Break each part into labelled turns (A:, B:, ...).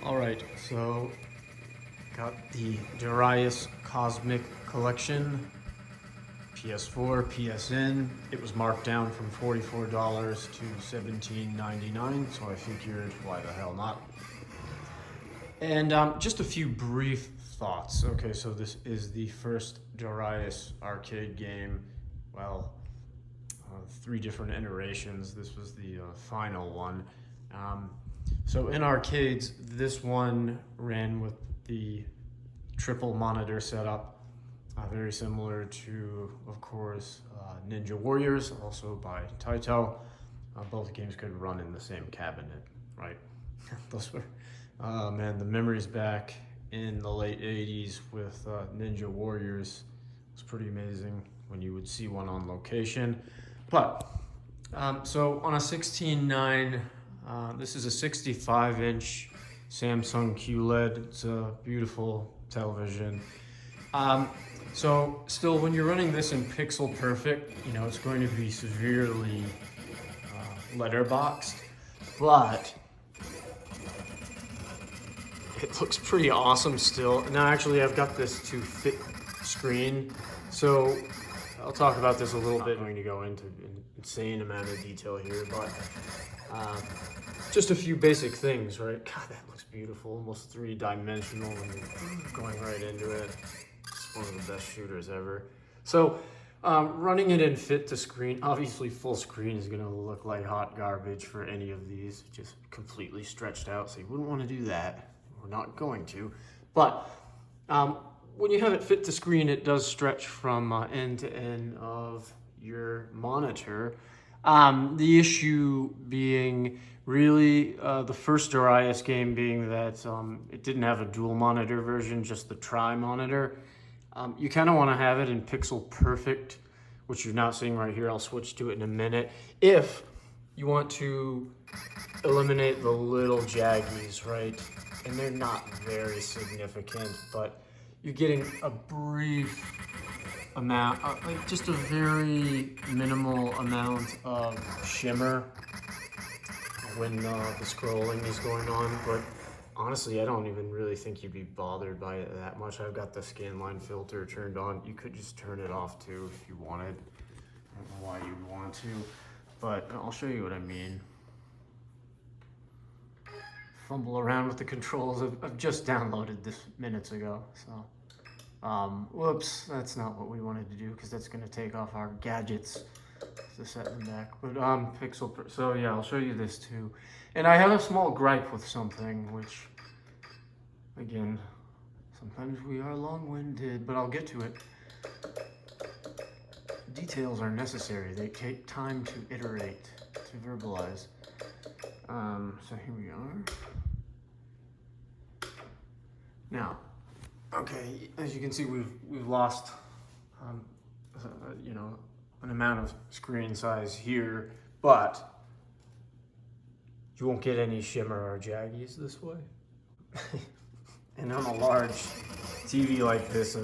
A: Alright, so got the Darius Cozmic Collection, PS4, PSN. It was marked down from $44 to $17.99, so I figured, why the hell not? And just a few brief thoughts. Okay, so this is the first Darius arcade game. Well, 3 different iterations. This was the final one. So in arcades, this one ran with the triple monitor setup, very similar to, of course, Ninja Warriors, also by Taito. Both games could run in the same cabinet, right? Those were, man, the memories back in the late 80s with Ninja Warriors was pretty amazing when you would see one on location. But, so on a 16:9, this is a 65-inch Samsung QLED. It's a beautiful television. So still, when you're running this in pixel perfect, you know, it's going to be severely letterboxed, but it looks pretty awesome still. Now, actually, I've got this to fit screen, so I'll talk about this a little bit. I'm going to go into an insane amount of detail here, but just a few basic things, right? God, that looks beautiful, almost 3-dimensional, and going right into it. It's one of the best shooters ever. So, running it in fit to screen, obviously full screen is going to look like hot garbage for any of these, just completely stretched out, so you wouldn't want to do that. We're not going to. But when you have it fit to screen, it does stretch from end to end of your monitor. The issue being really the first Darius game being that it didn't have a dual monitor version, just the tri-monitor. You kind of want to have it in pixel perfect, which you're not seeing right here. I'll switch to it in a minute. If you want to eliminate the little jaggies, right? And they're not very significant, but you're getting a brief amount, like just a very minimal amount of shimmer when the scrolling is going on. But honestly, I don't even really think you'd be bothered by it that much. I've got the scanline filter turned on. You could just turn it off too if you wanted. I don't know why you'd want to, but I'll show you what I mean. Fumble around with the controls. I've just downloaded this minutes ago, so whoops, that's not what we wanted to do, because that's going to take off our gadgets to set them back. But so yeah, I'll show you this too. And I have a small gripe with something, which, again, sometimes we are long-winded, but I'll get to it. Details are necessary. They take time to iterate, to verbalize. So here we are. Now, okay, as you can see, we've lost, you know, an amount of screen size here, but you won't get any shimmer or jaggies this way. And on a large TV like this,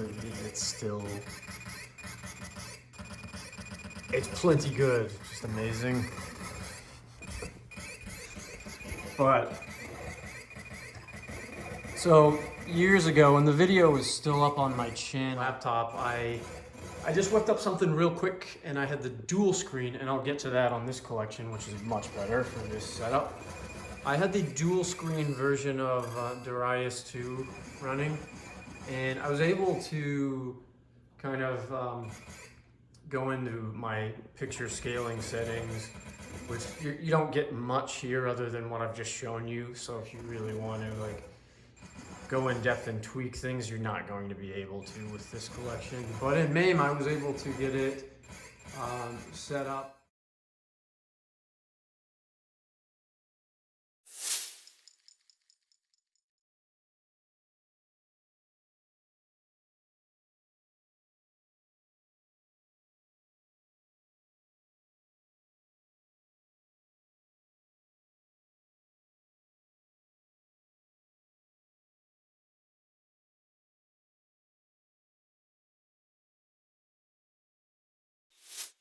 A: it's plenty good, just amazing. But, so years ago, when the video was still up on my laptop, I just whipped up something real quick, and I had the dual screen, and I'll get to that on this collection, which is much better for this setup. I had the dual screen version of Darius II running, and I was able to kind of go into my picture scaling settings, which you don't get much here other than what I've just shown you. So if you really want to like go in depth and tweak things, you're not going to be able to with this collection. But in MAME, I was able to get it set up.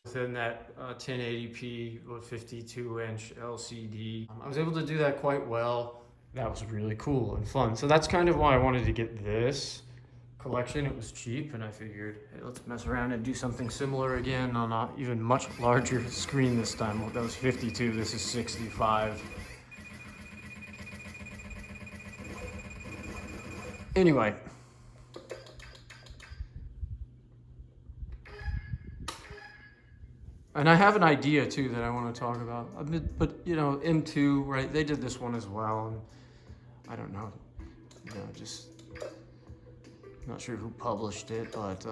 A: Within that 1080p 52-inch LCD. I was able to do that quite well. that was really cool and fun. So that's kind of why I wanted to get this collection. It was cheap, and I figured, hey, let's mess around and do something similar again on an even much larger screen this time. Well, that was 52, this is 65. Anyway. And I have an idea too that I want to talk about. But you know, M2, right? They did this one as well, and I don't know, you know, just not sure who published it, but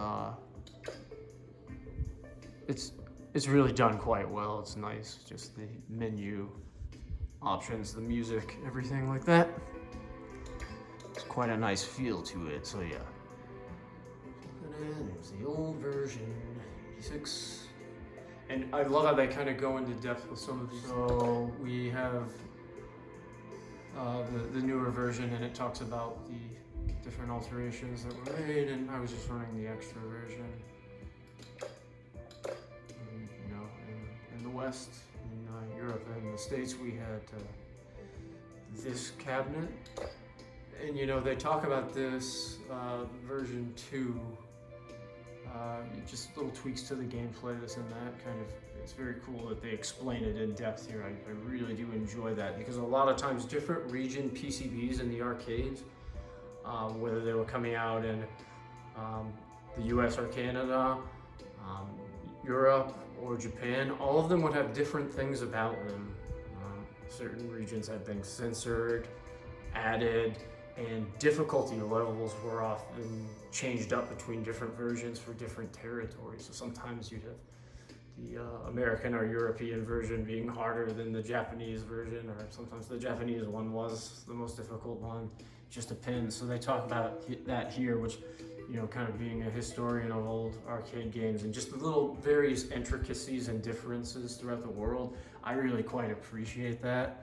A: it's really done quite well. It's nice, just the menu options, the music, everything like that. It's quite a nice feel to it. So yeah, there's the old version, 86. And I love how they kind of go into depth with some of these. So we have the newer version, and it talks about the different alterations that were made, and I was just running the extra version. And, you know, in the West, in Europe and the States, we had this cabinet. And you know, they talk about this version 2. Just little tweaks to the gameplay, this and that kind of. It's very cool that they explain it in depth here. I really do enjoy that, because a lot of times different region PCBs in the arcades, whether they were coming out in the US or Canada, Europe or Japan, all of them would have different things about them. Certain regions had things censored, added, and difficulty levels were often changed up between different versions for different territories. So sometimes you'd have the American or European version being harder than the Japanese version, or sometimes the Japanese one was the most difficult one. Just depends. So they talk about that here, which, you know, kind of being a historian of old arcade games and just the little various intricacies and differences throughout the world. I really quite appreciate that.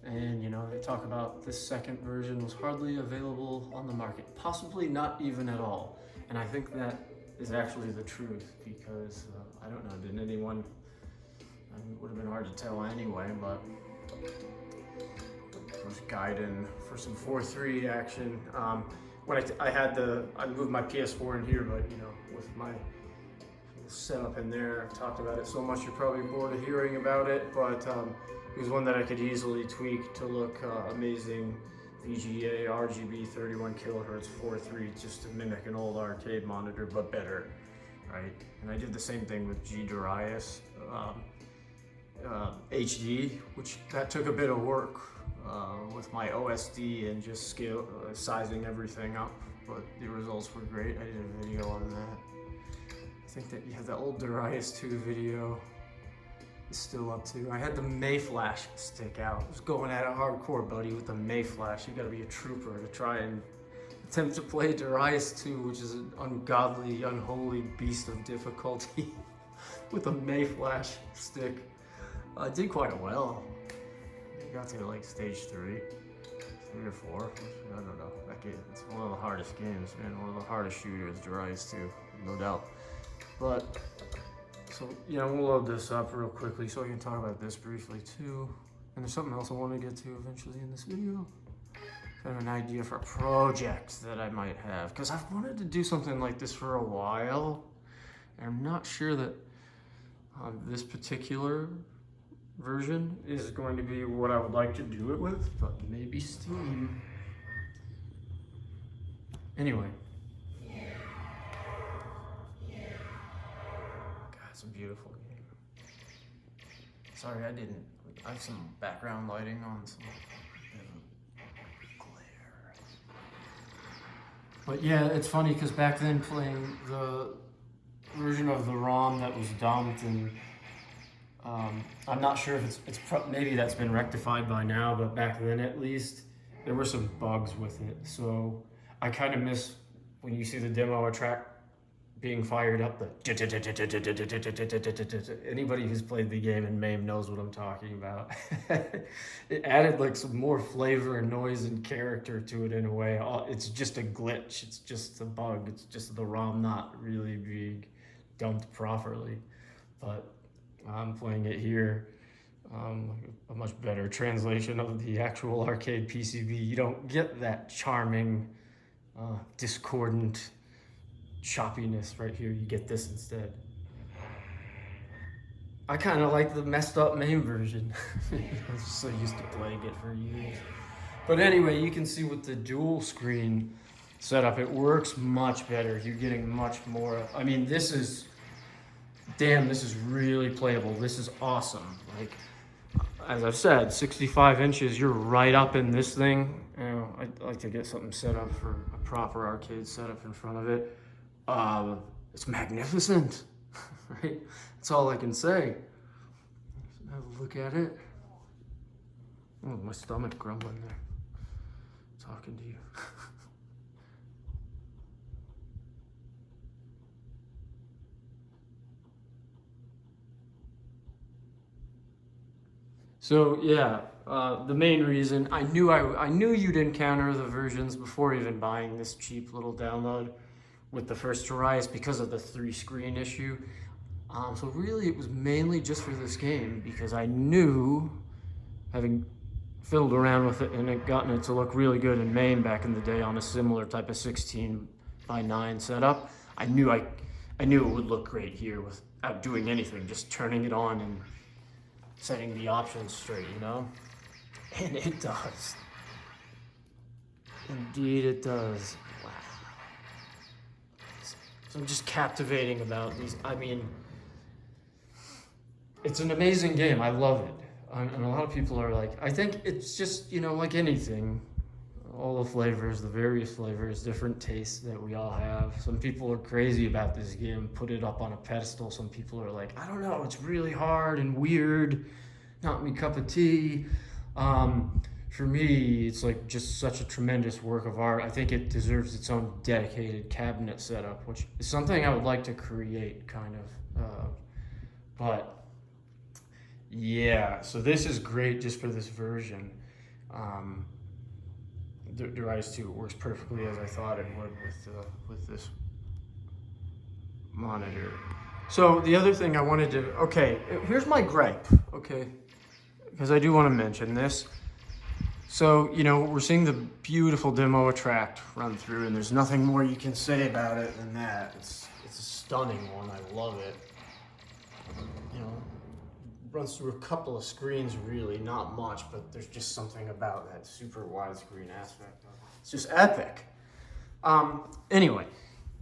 A: And you know, they talk about this second version was hardly available on the market, possibly not even at all. And I think that is actually the truth, because I don't know, didn't anyone, it would have been hard to tell anyway, but was guiding for some 4-3 action. When I moved my PS4 in here, but you know, with my setup in there, I've talked about it so much you're probably bored of hearing about it, but it was one that I could easily tweak to look amazing. VGA, RGB, 31 kilohertz, 4.3, just to mimic an old arcade monitor, but better, right? And I did the same thing with Darius HD, which that took a bit of work with my OSD and just sizing everything up, but the results were great. I did a video on that. I think that you have the old Darius II video. Is still up to. I had the Mayflash stick out. I was going at it hardcore, buddy, with the Mayflash. You gotta be a trooper to try and attempt to play Darius II, which is an ungodly, unholy beast of difficulty, with a Mayflash stick. I did quite well. I got to like stage 3 or 4. I don't know. That game, it's one of the hardest games, man. One of the hardest shooters, Darius II, no doubt. But so, yeah, we'll load this up real quickly so I can talk about this briefly too. And there's something else I want to get to eventually in this video. Kind of an idea for a project that I might have, because I've wanted to do something like this for a while. And I'm not sure that this particular version is going to be what I would like to do it with, but maybe Steam. Anyway. It's a beautiful game. Sorry, I have some background lighting on, some glare. But yeah, it's funny because back then playing the version of the ROM that was dumped, and I'm not sure if maybe that's been rectified by now, but back then at least there were some bugs with it. So I kind of miss when you see the demo track being fired up, anybody who's played the game in MAME knows what I'm talking about. It added like some more flavor and noise and character to it in a way. It's just a glitch, it's just a bug, it's just the ROM not really being dumped properly. But I'm playing it here. a much better translation of the actual arcade PCB. You don't get that charming, discordant choppiness right here. You get this instead. I kind of like the messed up MAME version. I'm so used to playing it for years. But anyway, you can see with the dual screen setup, it works much better. You're getting much more. I mean, this is really playable. This is awesome. Like, as I've said, 65 inches, you're right up in this thing. You know, I'd like to get something set up for a proper arcade setup in front of it. It's magnificent, right? That's all I can say. Let's have a look at it. Oh, my stomach grumbling there. Talking to you. So yeah, the main reason I knew you'd encounter the versions before even buying this cheap little download with the first Darius because of the 3-screen issue. So really, it was mainly just for this game because I knew, having fiddled around with it and it gotten it to look really good in MAME back in the day on a similar type of 16:9 setup, I knew it would look great here without doing anything, just turning it on and setting the options straight, you know? And it does. Indeed it does. Wow. So I'm just captivating about these. I mean, it's an amazing game. I love it. And a lot of people are like, I think it's just, you know, like anything, all the flavors, the various flavors, different tastes that we all have. Some people are crazy about this game, put it up on a pedestal. Some people are like, I don't know, it's really hard and weird, not my cup of tea. For me, it's like just such a tremendous work of art. I think it deserves its own dedicated cabinet setup, which is something I would like to create, kind of. But yeah, so this is great just for this version. Darius II works perfectly as I thought it would with this monitor. So the other thing I wanted to, okay, here's my gripe, okay, because I do want to mention this. So, you know, we're seeing the beautiful demo attract run through, and there's nothing more you can say about it than that. It's a stunning one. I love it. You know, runs through a couple of screens, really, not much, but there's just something about that super widescreen aspect of it. It's just epic. Anyway,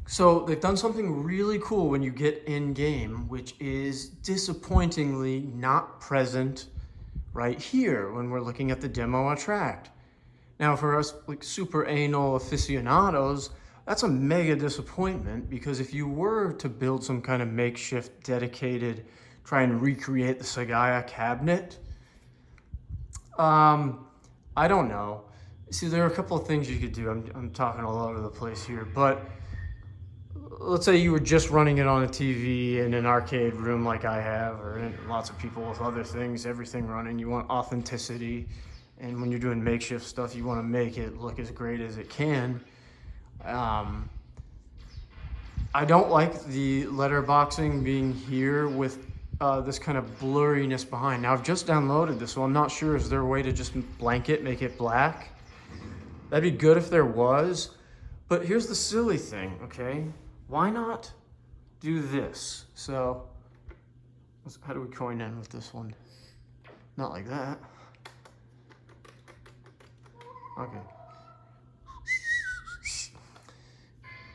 A: so they've done something really cool when you get in game, which is disappointingly not present right here when we're looking at the demo attract. Now, for us like super anal aficionados, that's a mega disappointment, because if you were to build some kind of makeshift dedicated, try and recreate the Sagaya cabinet, I don't know. See, there are a couple of things you could do. I'm talking all over the place here, but let's say you were just running it on a TV in an arcade room like I have, or lots of people with other things, everything running. You want authenticity, and when you're doing makeshift stuff, you want to make it look as great as it can. I don't like the letterboxing being here with this kind of blurriness behind. Now, I've just downloaded this, so I'm not sure, is there a way to just blanket, make it black? That'd be good if there was, but here's the silly thing, okay? Why not do this? So, how do we coin in with this one? Not like that. Okay.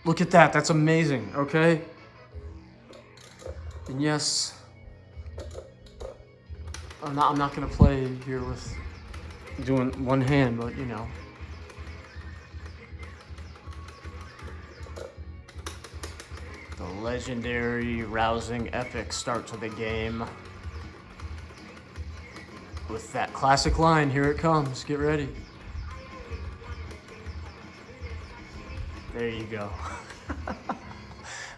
A: Look at that, that's amazing, okay? And yes, I'm not gonna play here with doing one hand, but you know. The legendary, rousing, epic start to the game. With that classic line, here it comes, get ready. There you go.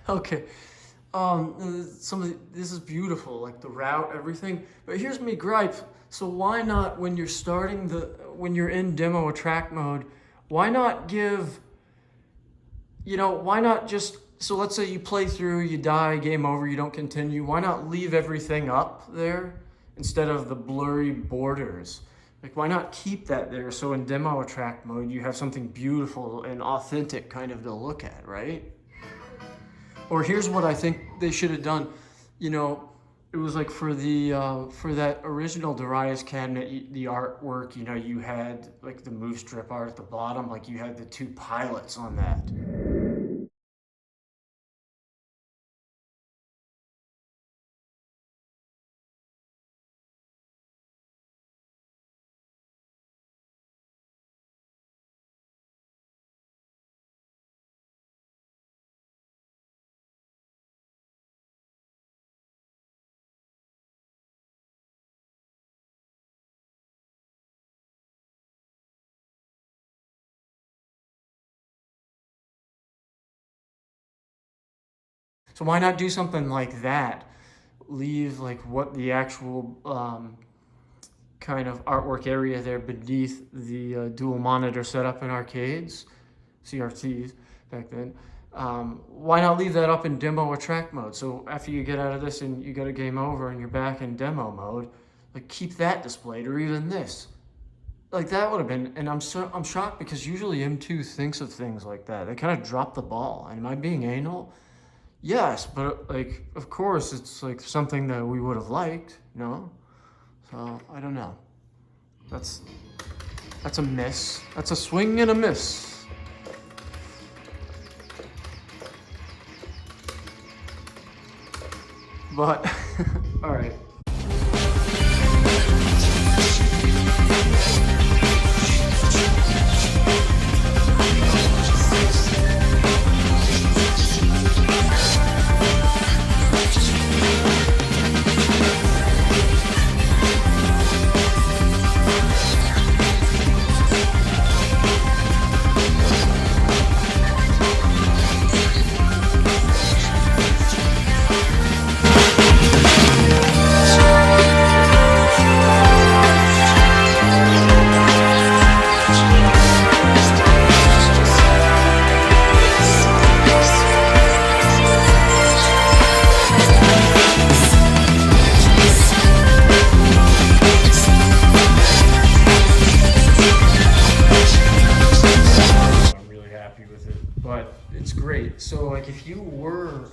A: Okay. This is beautiful, like the route, everything. But here's me gripe. So why not, when you're when you're in demo attract mode, why not give, you know, why not just, so let's say you play through, you die, game over, you don't continue. Why not leave everything up there instead of the blurry borders. Like, why not keep that there so in demo track mode you have something beautiful and authentic kind of to look at, right? Or here's what I think they should have done. You know, it was like for that original Darius cabinet, the artwork, you know, you had like the move strip art at the bottom, like you had the two pilots on that. So why not do something like that? Leave like what the actual kind of artwork area there beneath the dual monitor setup in arcades, CRTs back then. Why not leave that up in demo or track mode? So after you get out of this and you get a game over and you're back in demo mode, like keep that displayed, or even this. Like that would have been, and I'm shocked because usually M2 thinks of things like that. They kind of drop the ball. And am I being anal? Yes, but like, of course, it's like something that we would have liked, you know? So, I don't know. That's a miss. That's a swing and a miss. But, all right. But it's great. So like if you were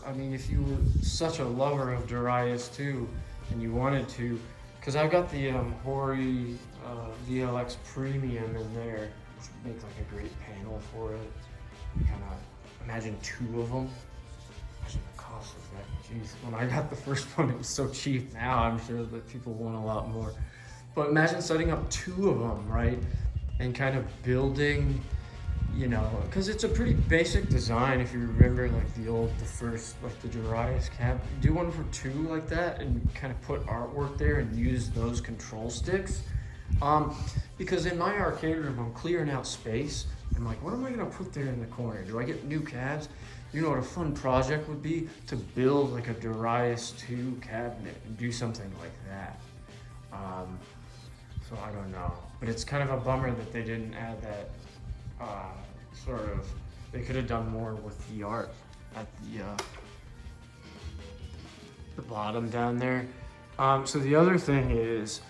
A: such a lover of Darius II and you wanted to, because I've got the Hori VLX Premium in there, which makes like a great panel for it. Kind of imagine two of them. Imagine the cost of that. Jeez, when I got the first one, it was so cheap. Now I'm sure that people want a lot more. But imagine setting up two of them, right? And kind of building, you know, because it's a pretty basic design. If you remember like the first, like the Darius cab, do one for two like that and kind of put artwork there and use those control sticks. Because in my arcade room, I'm clearing out space. I'm like, what am I gonna put there in the corner? Do I get new cabs? You know what a fun project would be? To build like a Darius II cabinet and do something like that. So I don't know, but it's kind of a bummer that they didn't add that. They could have done more with the art at the bottom down there. So the other thing is,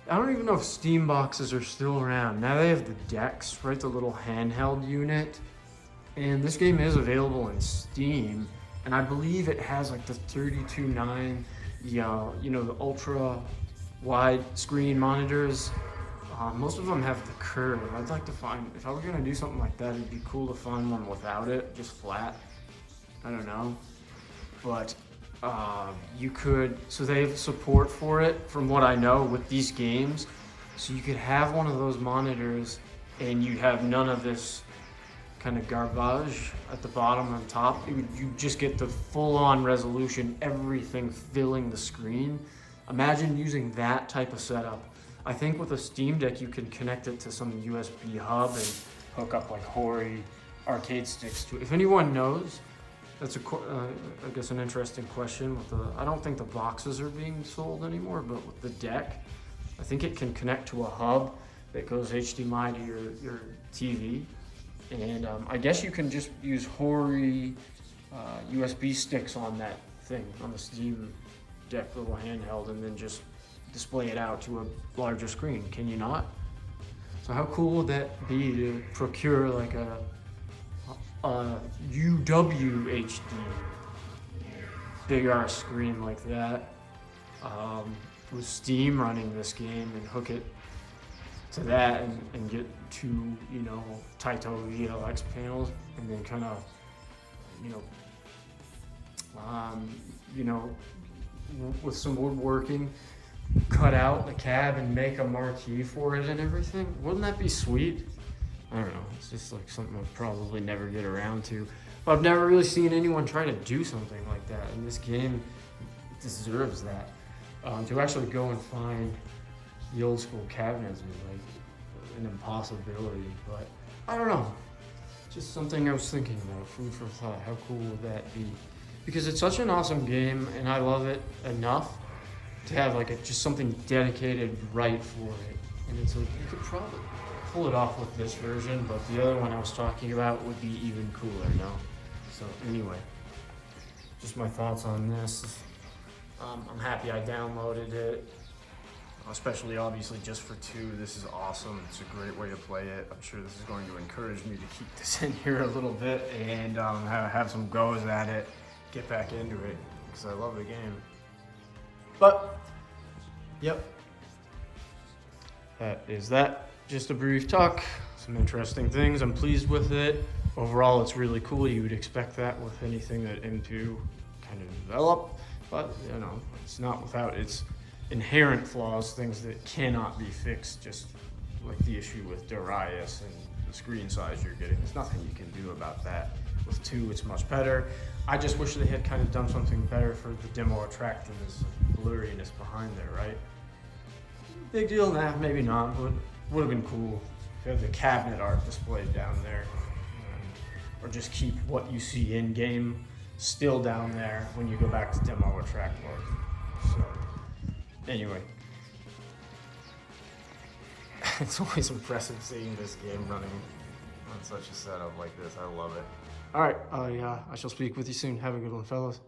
A: I don't even know if Steam boxes are still around. Now they have the decks, right? The little handheld unit. And this game is available in Steam. And I believe it has like the 32.9, you know, the ultra wide screen monitors. Most of them have the curve. I'd like to find, if I were gonna do something like that, it'd be cool to find one without it, just flat. I don't know. But you could, so they have support for it from what I know with these games. So you could have one of those monitors and you'd have none of this kind of garbage at the bottom and top. You just get the full-on resolution, everything filling the screen. Imagine using that type of setup. I think with a Steam Deck, you can connect it to some USB hub and hook up like Hori arcade sticks to it. If anyone knows, that's I guess an interesting question. I don't think the boxes are being sold anymore, but with the deck, I think it can connect to a hub that goes HDMI to your TV. And I guess you can just use Hori USB sticks on that thing, on the Steam Deck little handheld, and then just display it out to a larger screen, can you not? So how cool would that be to procure like a UWHD big ass screen like that with Steam running this game and hook it to that and get two, you know, Taito VLX panels and then kind of, with some woodworking, cut out the cab and make a marquee for it and everything. Wouldn't that be sweet? I don't know. It's just like something I'll probably never get around to. But I've never really seen anyone try to do something like that. And this game deserves that. To actually go and find the old school cabinets was like an impossibility. But I don't know. Just something I was thinking about. Food for thought. How cool would that be? Because it's such an awesome game and I love it enough to have like just something dedicated right for it. And it's like, you could probably pull it off with this version, but the other one I was talking about would be even cooler, no? So anyway, just my thoughts on this. I'm happy I downloaded it, especially obviously just for 2. This is awesome. It's a great way to play it. I'm sure this is going to encourage me to keep this in here a little bit and have some goes at it, get back into it, because I love the game. But, yep, that is that. Just a brief talk, some interesting things. I'm pleased with it. Overall, it's really cool. You would expect that with anything that M2 kind of developed, but you know, it's not without its inherent flaws, things that cannot be fixed, just like the issue with Darius and the screen size you're getting. There's nothing you can do about that. With 2, it's much better. I just wish they had kind of done something better for the demo attractiveness, blurriness behind there, right? Big deal, nah, maybe not, but would have been cool if you had the cabinet art displayed down there. Or just keep what you see in game still down there when you go back to demo attract mode. So, anyway. It's always impressive seeing this game running on such a setup like this. I love it. All right, I shall speak with you soon. Have a good one, fellas.